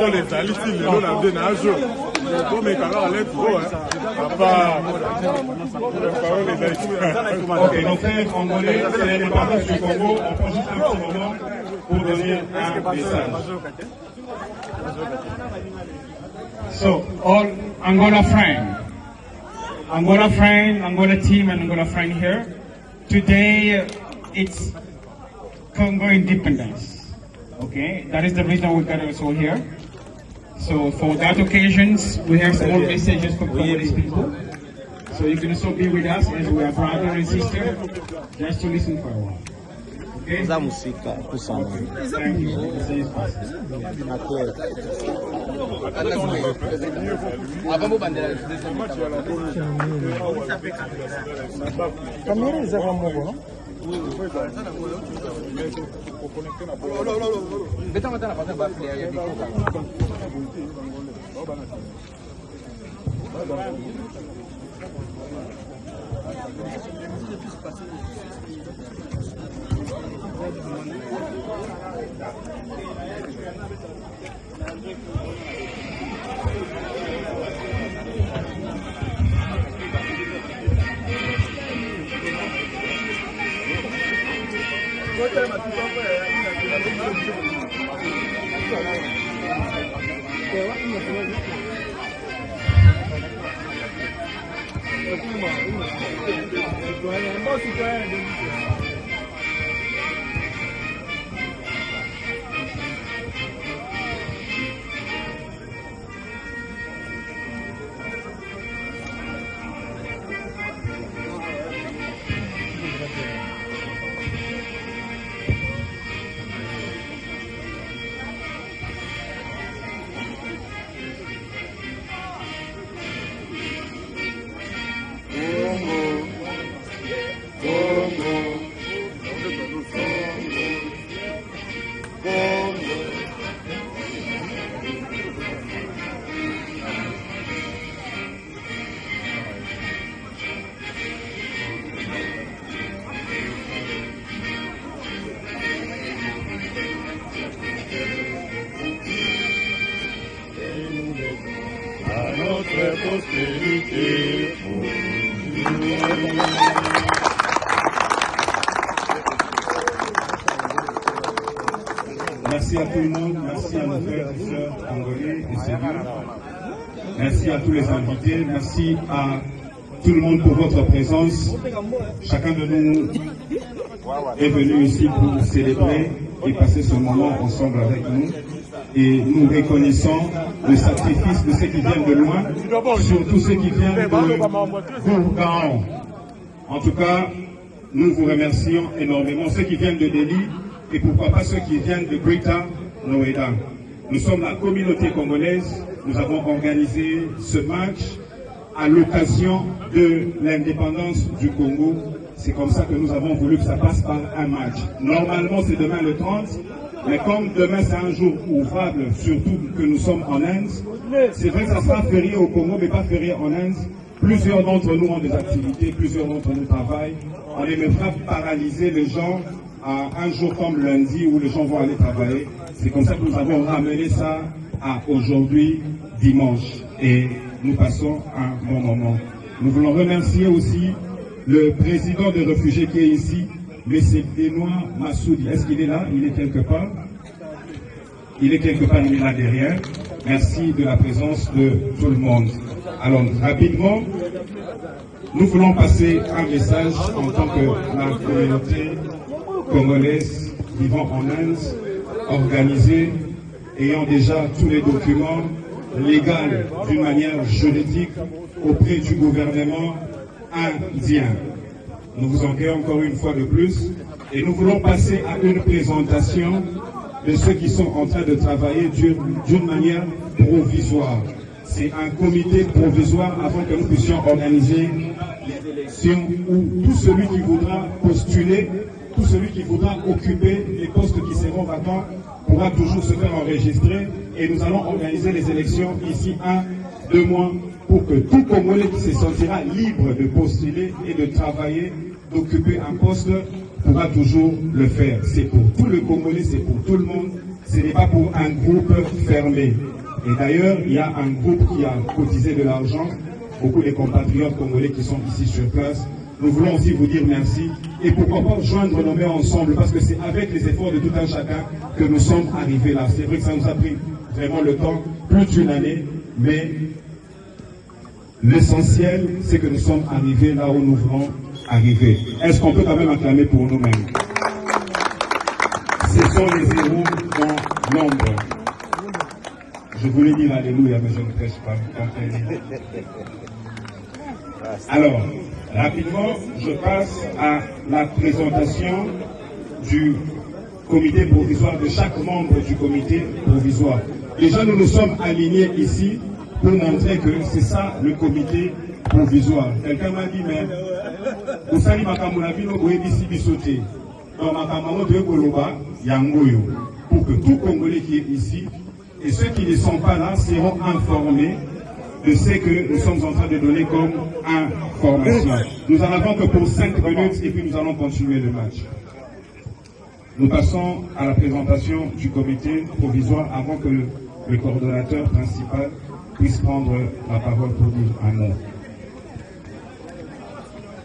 Ok, nos frères congolais, c'est l'indépendance du Congo. On prend juste un petit moment pour donner un message. So, all Angola Angola team and Angola friend here. Today, it's Congo independence. Okay, that is the reason we got us all here. So for that occasions, we have small messages for Congolese people. So you can also be with us as we are brother and sister, just to listen for a while. Okay? Thank you. Merci à tout le monde, merci à nos frères et sœurs congolais et sérieux. Merci à tous les invités, merci à tout le monde pour votre présence. Chacun de nous est venu ici pour célébrer et passer ce moment ensemble avec nous. Et nous reconnaissons le sacrifice de ceux qui viennent de loin, surtout ceux qui viennent de Gourgaon. En tout cas, nous vous remercions énormément, ceux qui viennent de Delhi et pourquoi pas ceux qui viennent de Greater Noida. Nous sommes la communauté congolaise, nous avons organisé ce match à l'occasion de l'indépendance du Congo. C'est comme ça que nous avons voulu que ça passe par un match. Normalement, c'est demain le 30, mais comme demain c'est un jour ouvrable, surtout que nous sommes en Inde, c'est vrai que ça sera férié au Congo, mais pas férié en Inde. Plusieurs d'entre nous ont des activités, plusieurs d'entre nous travaillent. On aimera paralyser les gens à un jour comme lundi où les gens vont aller travailler. C'est comme ça que nous avons ramené ça à aujourd'hui, dimanche. Et nous passons un bon moment. Nous voulons remercier aussi le président des réfugiés qui est ici, M. Benoît Massoudi. Est-ce qu'il est là? Il est quelque part? Il est quelque part, il est là derrière. Merci de la présence de tout le monde. Alors, rapidement, nous voulons passer un message en tant que la communauté congolaise vivant en Inde, organisée, ayant déjà tous les documents légaux d'une manière juridique auprès du gouvernement indien. Nous vous en accueillons encore une fois de plus et nous voulons passer à une présentation de ceux qui sont en train de travailler d'une manière provisoire. C'est un comité provisoire avant que nous puissions organiser les élections où tout celui qui voudra postuler, tout celui qui voudra occuper les postes qui seront vacants pourra toujours se faire enregistrer et nous allons organiser les élections ici 1-2 mois pour que tout Congolais qui se sentira libre de postuler et de travailler, d'occuper un poste, pourra toujours le faire. C'est pour tout le Congolais, c'est pour tout le monde, ce n'est pas pour un groupe fermé. Et d'ailleurs, il y a un groupe qui a cotisé de l'argent, beaucoup de compatriotes congolais qui sont ici sur place. Nous voulons aussi vous dire merci et pourquoi pas joindre nos mains ensemble parce que c'est avec les efforts de tout un chacun que nous sommes arrivés là. C'est vrai que ça nous a pris vraiment le temps, plus d'une année, mais l'essentiel c'est que nous sommes arrivés là où nous voulons arriver. Est-ce qu'on peut quand même acclamer pour nous-mêmes? Ce sont les héros dans l'ombre. Je voulais dire alléluia, mais je ne prêche pas. Alors, rapidement, je passe à la présentation du comité provisoire, de chaque membre du comité provisoire. Déjà, nous nous sommes alignés ici pour montrer que c'est ça le comité provisoire. Quelqu'un m'a dit, mais vous savez, pour que tout Congolais qui est ici et ceux qui ne sont pas là seront informés de ce que nous sommes en train de donner comme information. Nous n'en avons que pour 5 minutes et puis nous allons continuer le match. Nous passons à la présentation du comité provisoire avant que le coordonnateur principal puisse prendre la parole pour dire un mot.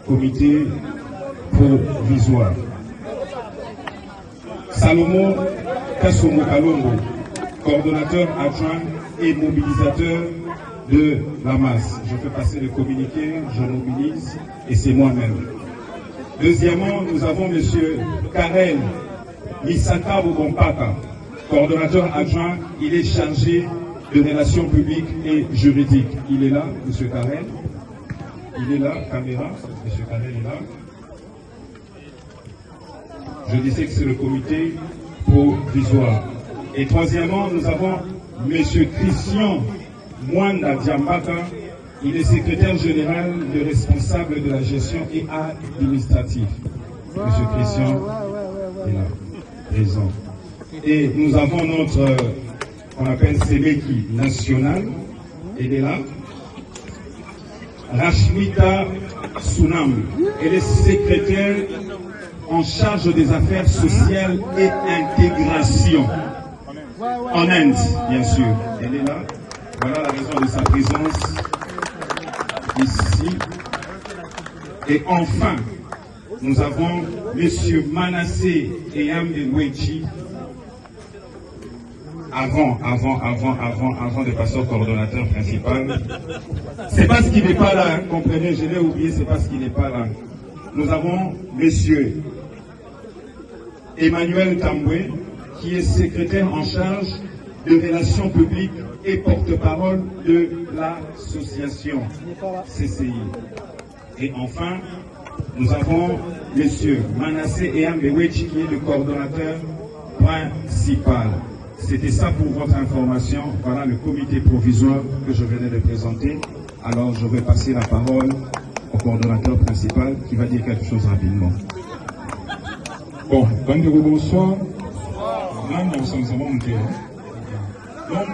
Comité provisoire. Salomon Kassomo Kalongo, coordonnateur adjoint et mobilisateur de la masse. Je fais passer le communiqué, je mobilise et c'est moi-même. Deuxièmement, nous avons M. Karel Misaka Bobompaka, coordonnateur adjoint. Il est chargé de relations publiques et juridiques. Il est là, M. Karel. Il est là, caméra. M. Karel est là. Je disais que c'est le comité provisoire. Et troisièmement, nous avons M. Christian Mwanda Diambaka, il est secrétaire général de responsable de la gestion et administrative. Monsieur Christian est là, présent. Et nous avons notre, qu'on appelle Sebeki national, elle est là. Rashmita Sunam, elle est secrétaire en charge des affaires sociales et intégration. En Inde, bien sûr. Elle est là. Voilà la raison de sa présence ici. Et enfin, nous avons M. Manassé Eyambewechi. Avant de passer au coordonnateur principal. C'est parce qu'il n'est pas là, comprenez, je l'ai oublié, c'est parce qu'il n'est pas là. Nous avons M. Emmanuel Tamboué, qui est secrétaire en charge de relations publiques et porte-parole de l'association CCI. Et enfin, nous avons M. Manassé Eyambewechi, qui est le coordonnateur principal. C'était ça pour votre information. Voilà le comité provisoire que je venais de présenter. Alors, je vais passer la parole au coordonnateur principal qui va dire quelque chose rapidement. Bon, bonsoir. Donc,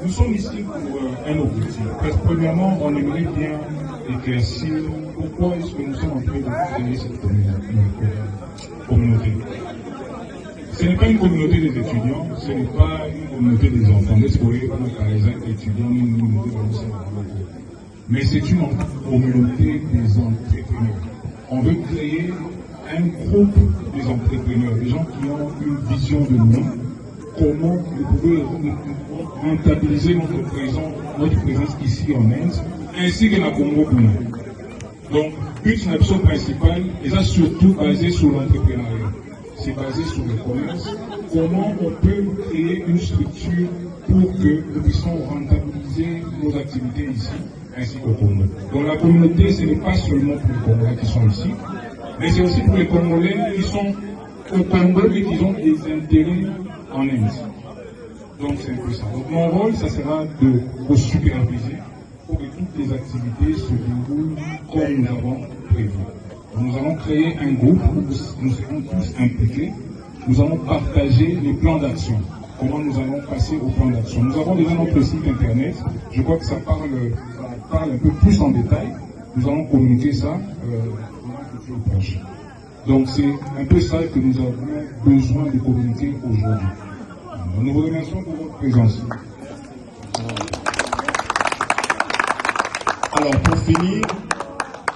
nous sommes ici pour un objectif. Parce que, premièrement, on aimerait bien éclaircir pourquoi est-ce que nous sommes en train de créer cette communauté. Ce n'est pas une communauté des étudiants, ce n'est pas une communauté des enfants. Mais c'est une communauté des entrepreneurs. On veut créer un groupe des entrepreneurs, des gens qui ont une vision de nous, comment nous pouvons rentabiliser notre présence ici en Inde, ainsi que la Congo pour nous. Donc, une option principale est là surtout basée sur l'entrepreneuriat. C'est basé sur le commerce. Comment on peut créer une structure pour que nous puissions rentabiliser nos activités ici, ainsi qu'au Congo. Donc la communauté, ce n'est pas seulement pour les Congolais qui sont ici, mais c'est aussi pour les Congolais qui sont au Congo et qui ont des intérêts en Inde. Donc c'est un peu ça. Donc mon rôle, ça sera de superviser pour que toutes les activités se déroulent comme nous avons prévu. Nous allons créer un groupe où nous serons tous impliqués. Nous allons partager les plans d'action. Comment nous allons passer au plan d'action. Nous avons déjà notre site internet. Je crois que ça parle un peu plus en détail. Nous allons communiquer ça dans le futur proche. Donc c'est un peu ça que nous avons besoin de communiquer aujourd'hui. Nous vous remercions pour votre présence. Alors, pour finir,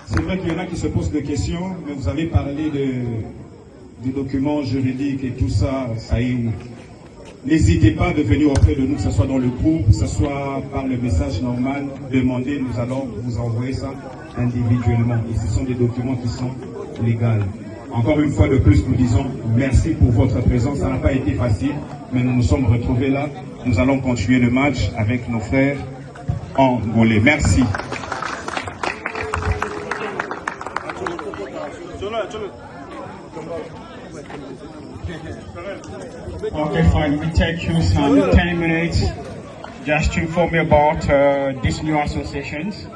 c'est vrai qu'il y en a qui se posent des questions, mais vous avez parlé du document juridique et tout ça, ça est où? N'hésitez pas de venir auprès de nous, que ce soit dans le groupe, que ce soit par le message normal, demandez, nous allons vous envoyer ça individuellement. Et ce sont des documents qui sont légaux. Encore une fois de plus, nous disons merci pour votre présence. Ça n'a pas été facile, mais nous nous sommes retrouvés là. Nous allons continuer le match avec nos frères angolais. Merci. Okay, fine. We take you some 10 minutes just to inform you about these new associations.